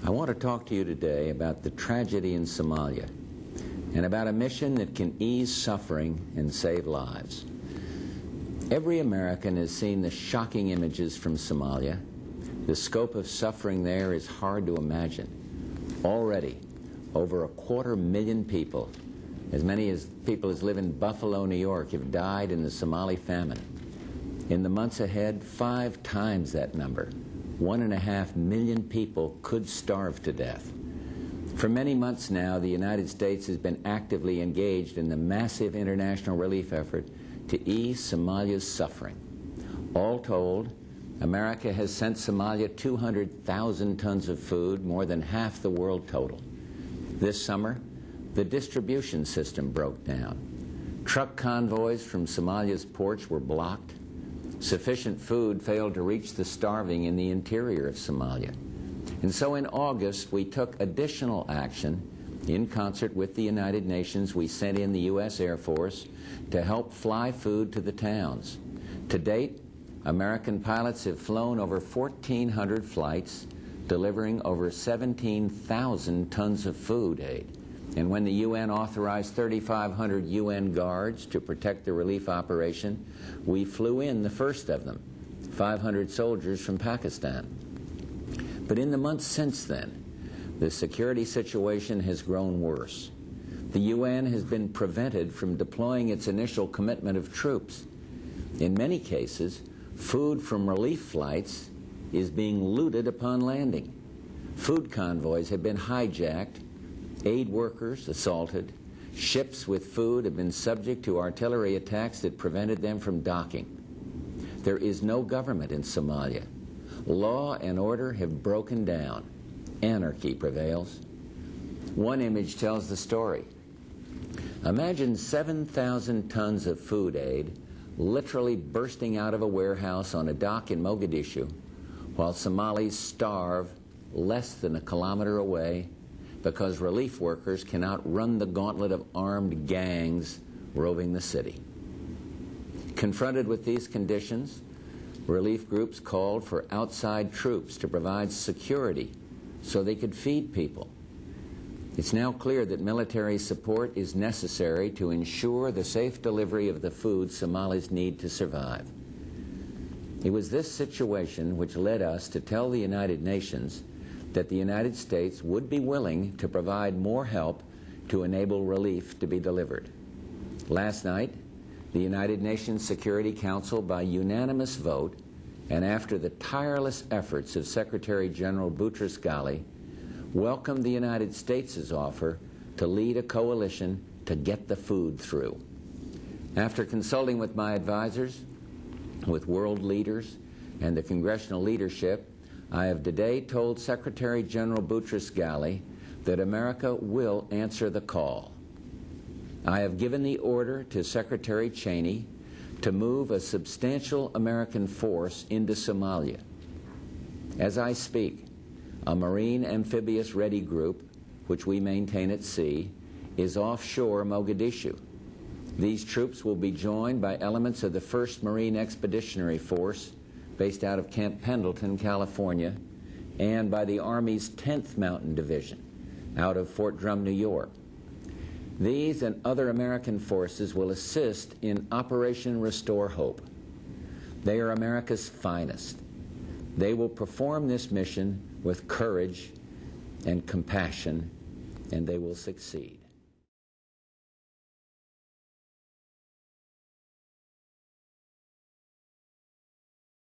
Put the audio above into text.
I want to talk to you today about the tragedy in Somalia and about a mission that can ease suffering and save lives. Every American has seen the shocking images from Somalia. The scope of suffering there is hard to imagine. Already, over 250,000 people, as many as people as live in Buffalo, New York, have died in the Somali famine. In the months ahead, 5 times that number, 1.5 million people could starve to death. For many months now, the United States has been actively engaged in the massive international relief effort to ease Somalia's suffering. All told, America has sent Somalia 200,000 tons of food, more than half the world total. This summer, the distribution system broke down. Truck convoys from Somalia's ports were blocked. Sufficient food failed to reach the starving in the interior of Somalia. And so in August, we took additional action. In concert with the United Nations, we sent in the U.S. Air Force to help fly food to the towns. To date, American pilots have flown over 1,400 flights, delivering over 17,000 tons of food aid. And when the UN authorized 3,500 UN guards to protect the relief operation, we flew in the first of them, 500 soldiers from Pakistan. But in the months since then, the security situation has grown worse. The UN has been prevented from deploying its initial commitment of troops. In many cases, food from relief flights is being looted upon landing. Food convoys have been hijacked, aid workers assaulted, ships with food have been subject to artillery attacks that prevented them from docking. There is no government in Somalia. Law and order have broken down. Anarchy prevails. One image tells the story. Imagine 7,000 tons of food aid literally bursting out of a warehouse on a dock in Mogadishu while Somalis starve less than a kilometer away because relief workers cannot run the gauntlet of armed gangs roving the city. Confronted with these conditions, relief groups called for outside troops to provide security so they could feed people. It's now clear that military support is necessary to ensure the safe delivery of the food Somalis need to survive. It was this situation which led us to tell the United Nations that the United States would be willing to provide more help to enable relief to be delivered. Last night, the United Nations Security Council, by unanimous vote, and after the tireless efforts of Secretary General Boutros-Ghali, welcomed the United States' offer to lead a coalition to get the food through. After consulting with my advisors, with world leaders, and the congressional leadership, I have today told Secretary General Boutros-Ghali that America will answer the call. I have given the order to Secretary Cheney to move a substantial American force into Somalia. As I speak, a Marine Amphibious Ready Group, which we maintain at sea, is offshore Mogadishu. These troops will be joined by elements of the 1st Marine Expeditionary Force, based out of Camp Pendleton, California, and by the Army's 10th Mountain Division, out of Fort Drum, New York. These and other American forces will assist in Operation Restore Hope. They are America's finest. They will perform this mission with courage and compassion, and they will succeed.